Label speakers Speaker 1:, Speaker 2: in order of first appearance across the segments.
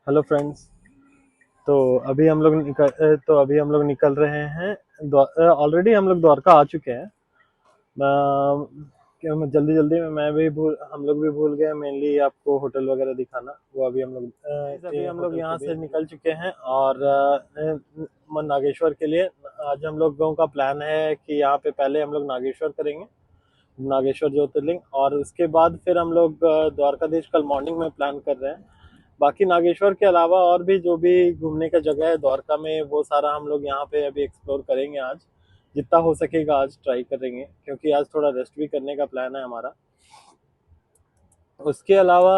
Speaker 1: Hello friends. तो अभी हम लोग निकल रहे हैं। ऑलरेडी हम लोग द्वारका आ चुके हैं। क्या मैं जल्दी जल्दी में मैं भी भूल हम लोग भी भूल गए मेनली आपको होटल वगैरह दिखाना। वो अभी हम लोग यहाँ से निकल चुके हैं और नागेश्वर के लिए। आज हम लोगों का प्लान है कि यहाँ पे पहले हम लोग नागेश्वर करेंगे, नागेश्वर ज्योतिर्लिंग, और उसके बाद फिर हम लोग द्वारकाधीश कल मॉर्निंग में प्लान कर रहे हैं। बाकी नागेश्वर के अलावा और भी जो भी घूमने का जगह है द्वारका में, वो सारा हम लोग यहाँ पे अभी एक्सप्लोर करेंगे। आज जितना हो सकेगा आज ट्राई करेंगे, क्योंकि आज थोड़ा रेस्ट भी करने का प्लान है हमारा। उसके अलावा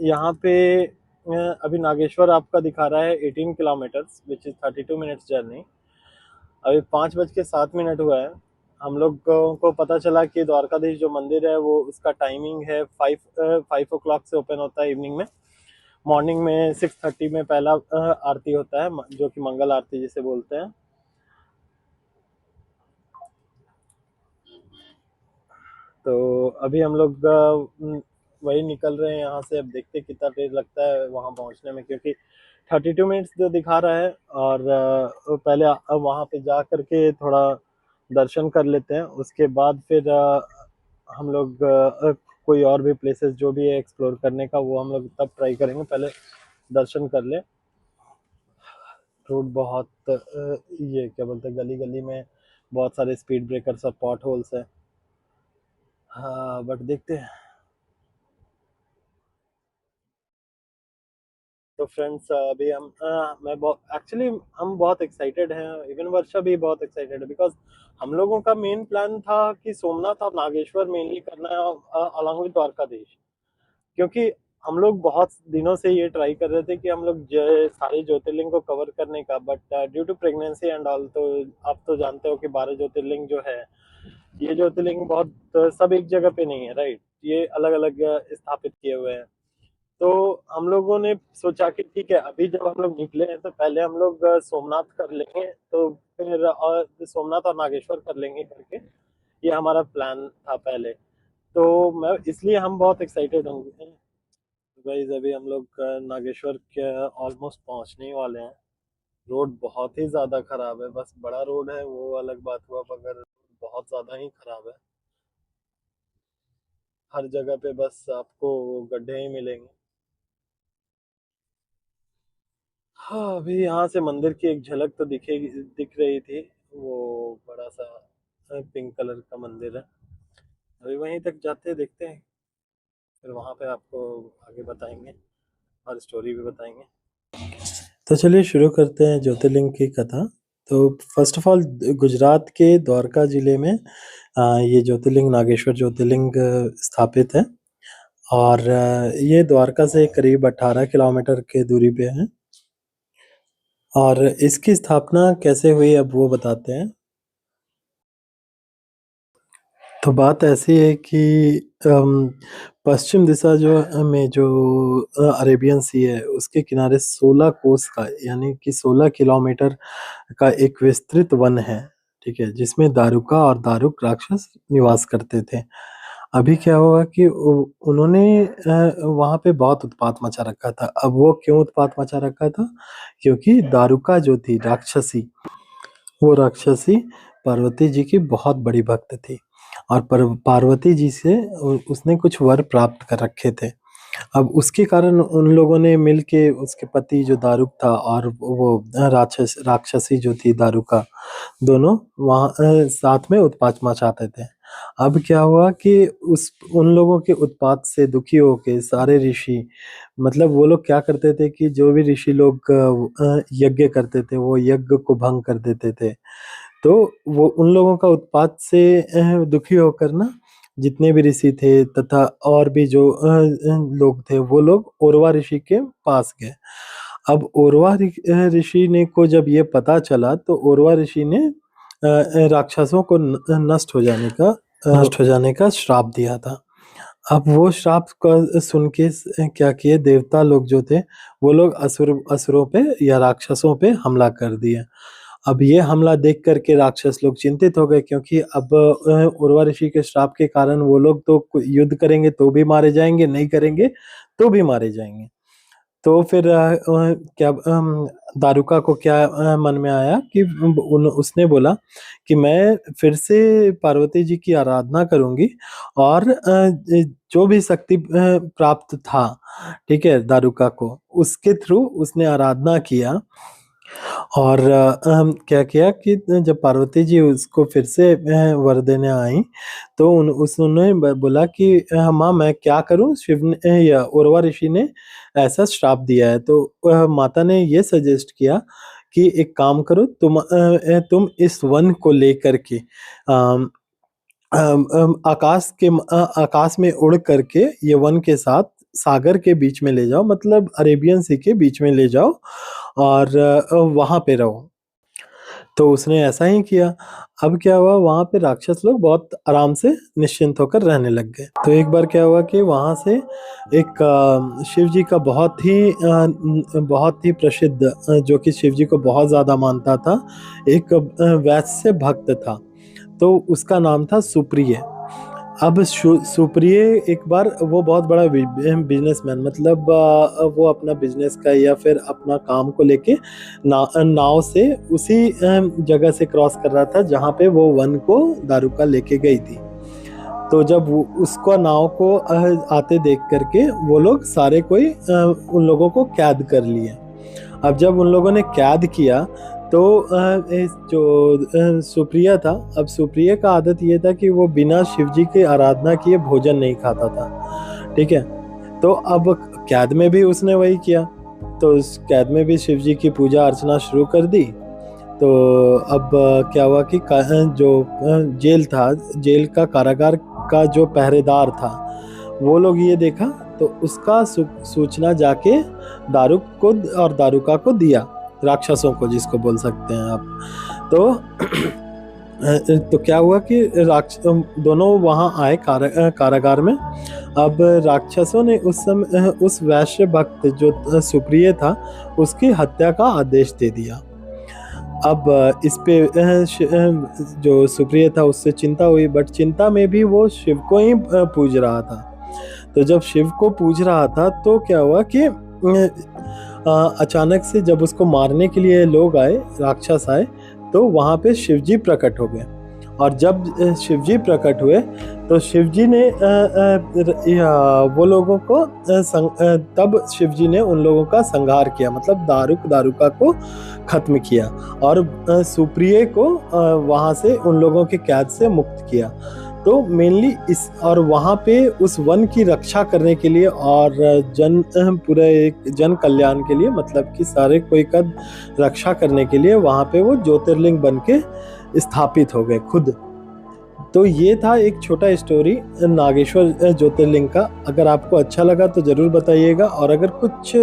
Speaker 1: यहाँ पे अभी नागेश्वर आपका दिखा रहा है 18 kilometres which is 32 minutes journey. अभी 5:07 हुआ है। हम लोग को पता चला कि द्वारकाधीश जो मंदिर है वो उसका टाइमिंग है 5 o'clock से ओपन होता है इवनिंग में। मॉर्निंग में 6:30 में पहला आरती होता है, जो कि मंगल आरती जिसे बोलते हैं। तो अभी हम लोग वही निकल रहे हैं यहाँ से। अब देखते हैं कितना देर लगता है वहाँ पहुँचने में, क्योंकि 32 मिनट्स जो दिखा रहा है। और पहले अब वहाँ पे जा करके थोड़ा दर्शन कर लेते हैं। उसके बाद फिर हम लोग कोई और भी प्लेसेस जो भी है एक्सप्लोर करने का, वो हम लोग तब ट्राई करेंगे। पहले दर्शन कर ले। रोड बहुत ये क्या बोलते हैं, गली गली में बहुत सारे स्पीड ब्रेकर्स और पॉट होल्स है। हाँ, बट देखते हैं। तो फ्रेंड्स, अभी हम मैं बहुत एक्चुअली हम बहुत एक्साइटेड हैं। इवन वर्षा भी बहुत एक्साइटेड है, बिकॉज हम लोगों का मेन प्लान था कि सोमनाथ और नागेश्वर मेनली करना है अलॉन्ग विद द्वारकाधीश। क्योंकि हम लोग बहुत दिनों से ये ट्राई कर रहे थे कि हम लोग सारे ज्योतिर्लिंग को कवर करने का, but due to pregnancy and all, तो आप तो जानते हो कि 12 ज्योतिर्लिंग जो है, ये ज्योतिर्लिंग बहुत सब एक जगह पे नहीं है, राइट। ये अलग अलग स्थापित किए हुए हैं। तो हम लोगों ने सोचा कि ठीक है, अभी जब हम लोग निकले हैं तो पहले हम लोग सोमनाथ कर लेंगे, तो फिर और सोमनाथ और नागेश्वर कर लेंगे करके ये हमारा प्लान था पहले। तो मैं इसलिए हम बहुत एक्साइटेड होंगे। गाइस, अभी हम लोग नागेश्वर के ऑलमोस्ट पहुंचने ही वाले हैं। रोड बहुत ही ज्यादा खराब है। बस बड़ा रोड है वो अलग बात हुआ, मगर बहुत ज्यादा ही खराब है। हर जगह पे बस आपको गड्ढे ही मिलेंगे। हाँ, अभी यहाँ से मंदिर की एक झलक तो दिख रही थी। वो बड़ा सा पिंक कलर का मंदिर है। अभी वहीं तक जाते हैं, देखते हैं। फिर वहाँ पे आपको आगे बताएंगे और स्टोरी भी बताएंगे। तो चलिए शुरू करते हैं ज्योतिर्लिंग की कथा। तो फर्स्ट ऑफ ऑल, गुजरात के द्वारका जिले में ये ज्योतिर्लिंग नागेश्वर ज्योतिर्लिंग स्थापित है। और ये द्वारका से करीब 18 किलोमीटर के दूरी पे है। और इसकी स्थापना कैसे हुई अब वो बताते हैं। तो बात ऐसी है कि पश्चिम दिशा जो अरेबियन सी है, उसके किनारे 16 कोस का यानी कि 16 किलोमीटर का एक विस्तृत वन है। ठीक है, जिसमें दारुका और दारुक राक्षस निवास करते थे। अभी क्या हुआ कि उन्होंने वहां पे बहुत उत्पात मचा रखा था। अब वो क्यों उत्पात मचा रखा था? क्योंकि दारुका जो थी राक्षसी, वो राक्षसी पार्वती जी की बहुत बड़ी भक्त थी। और पार्वती जी से उसने कुछ वर प्राप्त कर रखे थे। अब उसके कारण उन लोगों ने मिलके उसके पति जो दारुक था और वो राक्षसी जो थी दारुका, दोनों वहाँ साथ में उत्पात मचाते थे। अब क्या हुआ कि उस उन लोगों के उत्पात से दुखी होके सारे ऋषि, मतलब वो लोग क्या करते थे कि जो भी ऋषि लोग यज्ञ करते थे वो यज्ञ को भंग कर देते थे। तो वो उन लोगों का उत्पात से दुखी होकर ना, जितने भी ऋषि थे तथा और भी जो लोग थे, वो लोग ओरवा ऋषि के पास गए। अब ओरवा ऋषि ने को जब ये पता चला, तो ओरवा ऋषि ने राक्षसों को नष्ट हो जाने का श्राप दिया था। अब वो श्राप का सुन के क्या किए देवता लोग जो थे, वो लोग असुरों पे या राक्षसों पे हमला कर दिए। अब ये हमला देख करके राक्षस लोग चिंतित हो गए, क्योंकि अब उर्वा ऋषि के श्राप के कारण वो लोग तो युद्ध करेंगे तो भी मारे जाएंगे, नहीं करेंगे तो भी मारे जाएंगे। तो फिर क्या दारुका को क्या मन में आया कि उसने बोला कि मैं फिर से पार्वती जी की आराधना करूंगी और जो भी शक्ति प्राप्त था, ठीक है, दारुका को, उसके थ्रू उसने आराधना किया। और क्या किया कि जब पार्वती जी उसको फिर से वर देने आई, तो उसने बोला कि माँ मैं क्या करूं, शिव ने या उर्वा ऋषि ने ऐसा श्राप दिया है। तो माता ने ये सजेस्ट किया कि एक काम करो, तुम इस वन को लेकर के आकाश में उड़ करके ये वन के साथ सागर के बीच में ले जाओ, मतलब अरेबियन सी के बीच में ले जाओ और वहां पे रहो। तो उसने ऐसा ही किया। अब क्या हुआ, वहां पे राक्षस लोग बहुत आराम से निश्चिंत होकर रहने लग गए। तो एक बार क्या हुआ कि वहां से एक शिव जी का बहुत ही प्रसिद्ध, जो कि शिव जी को बहुत ज्यादा मानता था, एक वैश्य भक्त था। तो उसका नाम था सुप्रिय। अब सुप्रिय एक बार, वो बहुत बड़ा बिजनेसमैन, मतलब वो अपना बिजनेस का या फिर अपना काम को लेके नाव से उसी जगह से क्रॉस कर रहा था जहाँ पे वो वन को दारुका लेके गई थी। तो जब उसको नाव को आते देख करके वो लोग सारे कोई उन लोगों को कैद कर लिए। अब जब उन लोगों ने कैद किया, तो जो सुप्रिया था, अब सुप्रिया का आदत ये था कि वो बिना शिवजी की आराधना किए भोजन नहीं खाता था, ठीक है। तो अब कैद में भी उसने वही किया, तो उस कैद में भी शिवजी की पूजा अर्चना शुरू कर दी। तो अब क्या हुआ कि जो जेल था, जेल का कारागार का जो पहरेदार था, वो लोग ये देखा, तो उसका सूचना जाके दारुक को और दारुका को दिया, राक्षसों को जिसको बोल सकते हैं आप। तो क्या हुआ कि दोनों वहां आए कारागार में। अब राक्षसों ने उस समय उस वैश्य भक्त जो सुप्रिय था, उसकी हत्या का आदेश दे दिया। अब इस पे जो सुप्रिय था उससे चिंता हुई, बट चिंता में भी वो शिव को ही पूज रहा था। तो जब शिव को पूज रहा था, तो क्या हुआ कि अचानक से जब उसको मारने के लिए लोग आए, राक्षस आए, तो वहां पे शिवजी प्रकट हो गए। और जब शिवजी प्रकट हुए, तो शिवजी ने वो लोगों को तब शिवजी ने उन लोगों का संहार किया, मतलब दारुका को खत्म किया और सुप्रिय को वहां से उन लोगों के कैद से मुक्त किया। तो मेनली इस, और वहाँ पे उस वन की रक्षा करने के लिए और पूरे एक जन कल्याण के लिए, मतलब कि सारे कोई का रक्षा करने के लिए वहाँ पे वो ज्योतिर्लिंग बन के स्थापित हो गए खुद। तो ये था एक छोटा स्टोरी नागेश्वर ज्योतिर्लिंग का। अगर आपको अच्छा लगा तो ज़रूर बताइएगा, और अगर कुछ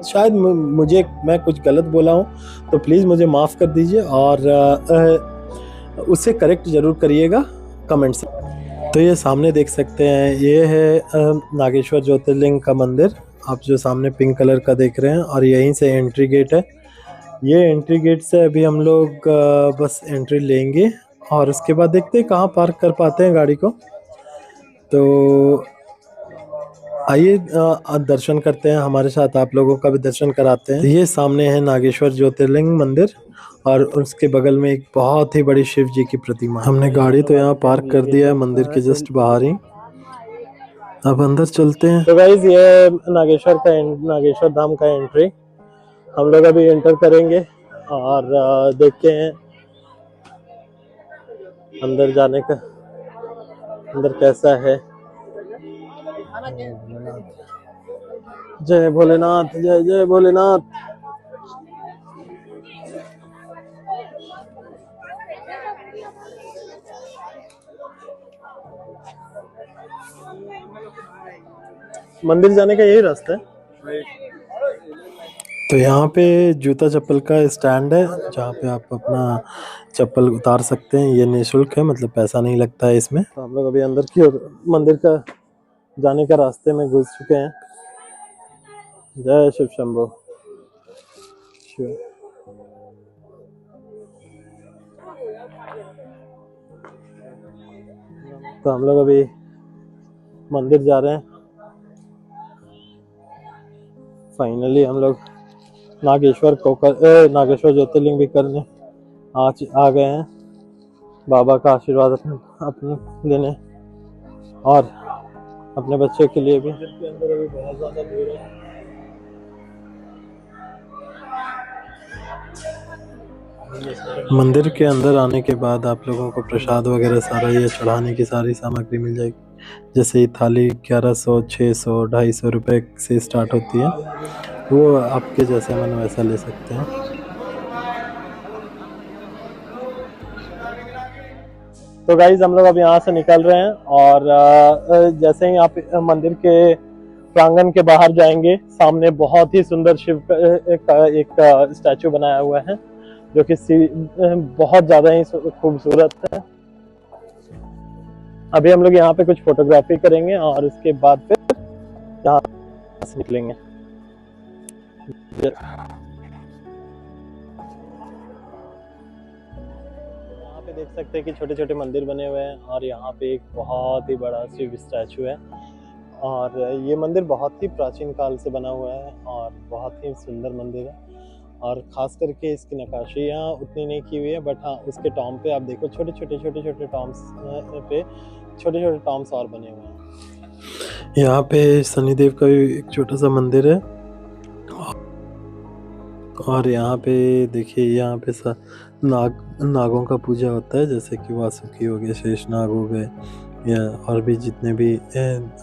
Speaker 1: शायद मैं कुछ गलत बोला हूँ तो प्लीज़ मुझे माफ़ कर दीजिए, और उसे करेक्ट ज़रूर करिएगा कमेंट से। तो ये सामने देख सकते हैं, ये है नागेश्वर ज्योतिर्लिंग का मंदिर, आप जो सामने पिंक कलर का देख रहे हैं, और यहीं से एंट्री गेट है। ये एंट्री गेट से अभी हम लोग बस एंट्री लेंगे, और उसके बाद देखते हैं कहाँ पार्क कर पाते हैं गाड़ी को। तो आइए दर्शन करते हैं, हमारे साथ आप लोगों का भी दर्शन कराते हैं। ये सामने है नागेश्वर ज्योतिर्लिंग मंदिर, और उसके बगल में एक बहुत ही बड़ी शिव जी की प्रतिमा। हमने गाड़ी तो यहाँ पार्क कर दिया है मंदिर के जस्ट बाहर ही, अब अंदर चलते हैं। तो गाइस, ये नागेश्वर धाम का एंट्री हम लोग अभी एंटर करेंगे, और देखते हैं अंदर जाने का, अंदर कैसा है। जय भोलेनाथ, जय जय भोलेनाथ। मंदिर जाने का यही रास्ता है। तो यहाँ पे जूता चप्पल का स्टैंड है, जहाँ पे आप अपना चप्पल उतार सकते हैं। ये निःशुल्क है, मतलब पैसा नहीं लगता है इसमें। तो हम लोग अभी अंदर की ओर मंदिर का जाने का रास्ते में घुस चुके हैं। जय शिव शंभो शिव। तो हम लोग अभी मंदिर जा रहे हैं। फाइनली हम लोग नागेश्वर नागेश्वर ज्योतिर्लिंग भी करने आज आ गए हैं, बाबा का आशीर्वाद अपने लेने और अपने बच्चे के लिए भी। के अंदर अभी बहुत ज़्यादा भीड़ है। मंदिर के अंदर आने के बाद आप लोगों को प्रसाद वगैरह सारा ये चढ़ाने की सारी सामग्री मिल जाएगी। जैसे ये थाली 1100, 600, 250 रुपए से स्टार्ट होती है, वो आपके जैसे मन वैसा ले सकते हैं। तो गाइज हम लोग अब यहाँ से निकल रहे हैं और जैसे ही आप मंदिर के प्रांगण के बाहर जाएंगे, सामने बहुत ही सुंदर शिव का एक स्टैचू बनाया हुआ है जो कि बहुत ज्यादा ही खूबसूरत है। अभी हम लोग यहाँ पे कुछ फोटोग्राफी करेंगे और उसके बाद फिर यहाँ से निकलेंगे। यहाँ पे देख सकते हैं कि छोटे छोटे मंदिर बने हुए हैं और यहाँ पे एक बहुत ही बड़ा शिव स्टैचू है और ये मंदिर बहुत ही प्राचीन काल से बना हुआ है और बहुत ही सुंदर मंदिर है और ख़ास करके इसकी नक्काशी यहाँ उतनी नहीं की हुई है, बट हाँ उसके टॉम पे आप देखो छोटे छोटे टॉम्स पे छोटे छोटे टॉम्स और बने हुए हैं। यहाँ पे शनिदेव का भी एक छोटा सा मंदिर है और यहाँ पे देखिए यहाँ पे नागों का पूजा होता है, जैसे कि वासुकी हो गए, शेष नाग हो गए या और भी जितने भी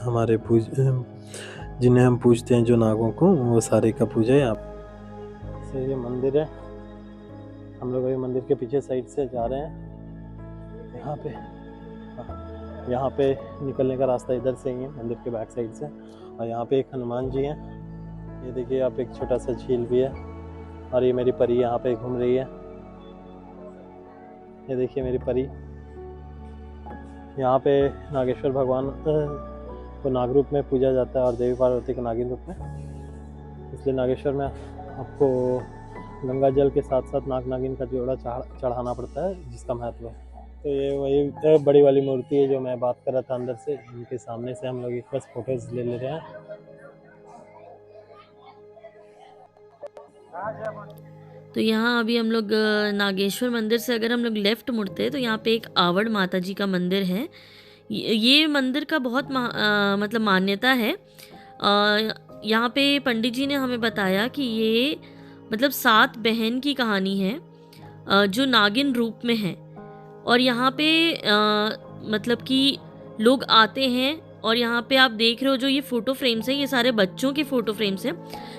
Speaker 1: हमारे जिन्हें हम पूजते हैं जो नागों को, वो सारे का पूजा है। यहाँ से ये मंदिर है, हम लोग अभी मंदिर के पीछे साइड से जा रहे हैं। यहाँ पे निकलने का रास्ता इधर से ही है, मंदिर के बैक साइड से। और यहाँ पे एक हनुमान जी हैं, ये देखिए आप, एक छोटा सा झील भी है और ये मेरी परी यहाँ पे घूम रही है। ये देखिए मेरी परी। यहाँ पे नागेश्वर भगवान को नाग रूप में पूजा जाता है और देवी पार्वती के नागिन रूप में, इसलिए नागेश्वर में आपको गंगा जल के साथ साथ नाग नागिन का जोड़ा चढ़ाना पड़ता है, जिसका महत्व है। तो ये वही बड़ी वाली मूर्ति है जो मैं बात कर रहा था अंदर से, इनके सामने से हम लोग एक बस फोटोज ले रहे हैं।
Speaker 2: तो यहाँ अभी हम लोग नागेश्वर मंदिर से अगर हम लोग लेफ़्ट मुड़ते हैं तो यहाँ पे एक आवड़ माता जी का मंदिर है। ये मंदिर का बहुत मतलब मान्यता है। यहाँ पे पंडित जी ने हमें बताया कि ये मतलब 7 बहन की कहानी है जो नागिन रूप में है और यहाँ पे मतलब कि लोग आते हैं और यहाँ पे आप देख रहे हो जो ये फ़ोटो फ्रेम्स हैं, ये सारे बच्चों के फ़ोटो फ्रेम्स हैं,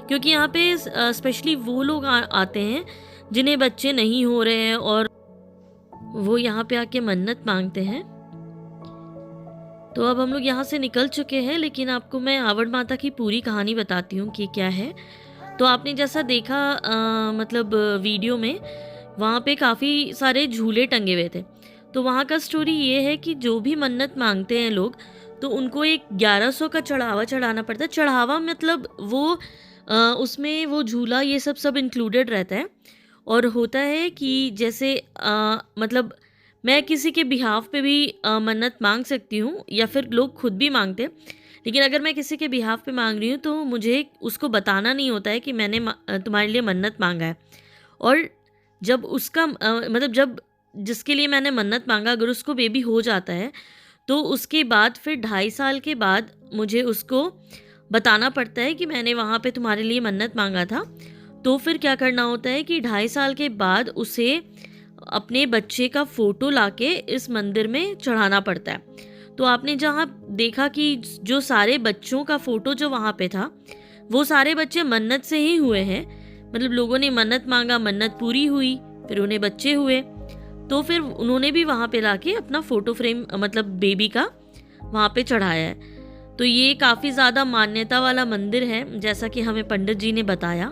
Speaker 2: क्योंकि यहाँ पे स्पेशली वो लोग आते हैं जिन्हें बच्चे नहीं हो रहे हैं और वो यहाँ पे आके मन्नत मांगते हैं। तो अब हम लोग यहाँ से निकल चुके हैं, लेकिन आपको मैं आवड़ माता की पूरी कहानी बताती हूँ कि क्या है। तो आपने जैसा देखा मतलब वीडियो में, वहाँ पे काफ़ी सारे झूले टंगे हुए थे। तो वहाँ का स्टोरी ये है कि जो भी मन्नत मांगते हैं लोग, तो उनको एक 1100 का चढ़ावा चढ़ाना पड़ता है। चढ़ावा मतलब वो उसमें वो झूला ये सब इंक्लूडेड रहता है। और होता है कि जैसे मतलब मैं किसी के बिहाफ पे भी मन्नत मांग सकती हूँ या फिर लोग खुद भी मांगते हैं, लेकिन अगर मैं किसी के बिहाफ पे मांग रही हूँ तो मुझे उसको बताना नहीं होता है कि मैंने तुम्हारे लिए मन्नत मांगा है। और जब उसका मतलब जब जिसके लिए मैंने मन्नत मांगा अगर उसको बेबी हो जाता है तो उसके बाद फिर 2.5 साल के बाद मुझे उसको बताना पड़ता है कि मैंने वहाँ पे तुम्हारे लिए मन्नत मांगा था। तो फिर क्या करना होता है कि 2.5 साल के बाद उसे अपने बच्चे का फ़ोटो लाके इस मंदिर में चढ़ाना पड़ता है। तो आपने जहाँ देखा कि जो सारे बच्चों का फ़ोटो जो वहाँ पे था, वो सारे बच्चे मन्नत से ही हुए हैं। मतलब लोगों ने मन्नत मांगा, मन्नत पूरी हुई, फिर उन्हें बच्चे हुए, तो फिर उन्होंने भी वहाँ पे लाके अपना फ़ोटो फ्रेम मतलब बेबी का वहाँ पे चढ़ाया है। तो ये काफ़ी ज़्यादा मान्यता वाला मंदिर है, जैसा कि हमें पंडित जी ने बताया।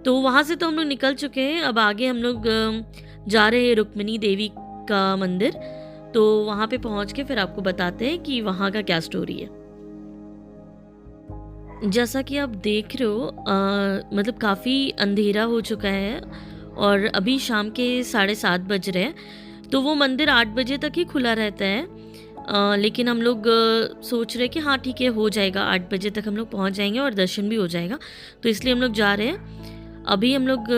Speaker 2: तो वहाँ से तो हम लोग निकल चुके हैं, अब आगे हम लोग जा रहे हैं रुक्मिणी देवी का मंदिर। तो वहाँ पे पहुँच के फिर आपको बताते हैं कि वहाँ का क्या स्टोरी है। जैसा कि आप देख रहे हो मतलब काफ़ी अंधेरा हो चुका है और अभी शाम के 7:30 बज रहे हैं। तो वो मंदिर 8 बजे तक ही खुला रहता है। लेकिन हम लोग सोच रहे कि हाँ ठीक है, हो जाएगा, 8 बजे तक हम लोग पहुंच जाएंगे और दर्शन भी हो जाएगा, तो इसलिए हम लोग जा रहे हैं। अभी हम लोग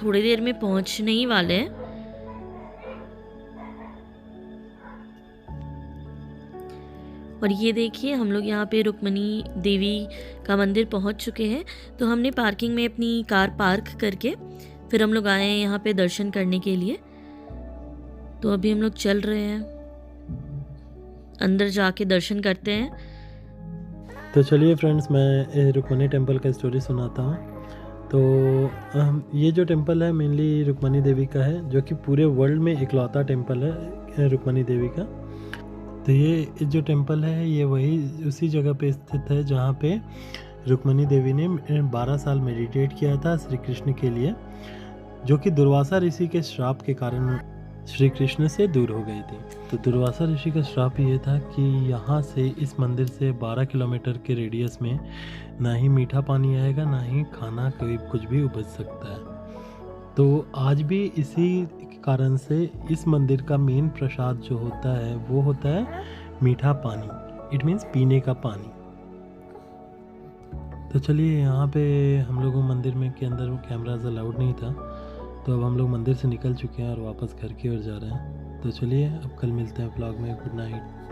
Speaker 2: थोड़ी देर में पहुंचने ही वाले हैं। और ये देखिए हम लोग यहाँ पे रुक्मणी देवी का मंदिर पहुँच चुके हैं। तो हमने पार्किंग में अपनी कार पार्क करके फिर हम लोग आए हैं यहाँ पे दर्शन करने के लिए। तो अभी हम लोग चल रहे हैं, अंदर जाके दर्शन करते हैं।
Speaker 1: तो चलिए फ्रेंड्स, मैं रुक्मणी टेम्पल का स्टोरी सुनाता हूँ। तो ये जो टेम्पल है मेनली रुक्मणी देवी का है, जो कि पूरे वर्ल्ड में इकलौता टेम्पल है रुक्मणी देवी का। तो ये जो टेम्पल है ये वही उसी जगह पे स्थित है जहाँ पे रुक्मणी देवी ने 12 साल मेडिटेट किया था श्री कृष्ण के लिए, जो कि दुर्वासा ऋषि के श्राप के कारण श्री कृष्ण से दूर हो गई थी। तो दुर्वासा ऋषि का श्राप ये था कि यहाँ से, इस मंदिर से 12 किलोमीटर के रेडियस में ना ही मीठा पानी आएगा, ना ही खाना कोई कुछ भी उपज सकता है। तो आज भी इसी कारण से इस मंदिर का मेन प्रसाद जो होता है वो होता है मीठा पानी, इट मीन्स पीने का पानी। तो चलिए, यहाँ पे हम लोगों मंदिर में के अंदर कैमराज अलाउड नहीं था, तो अब हम लोग मंदिर से निकल चुके हैं और वापस घर की ओर जा रहे हैं। तो चलिए, अब कल मिलते हैं व्लॉग में। Good night.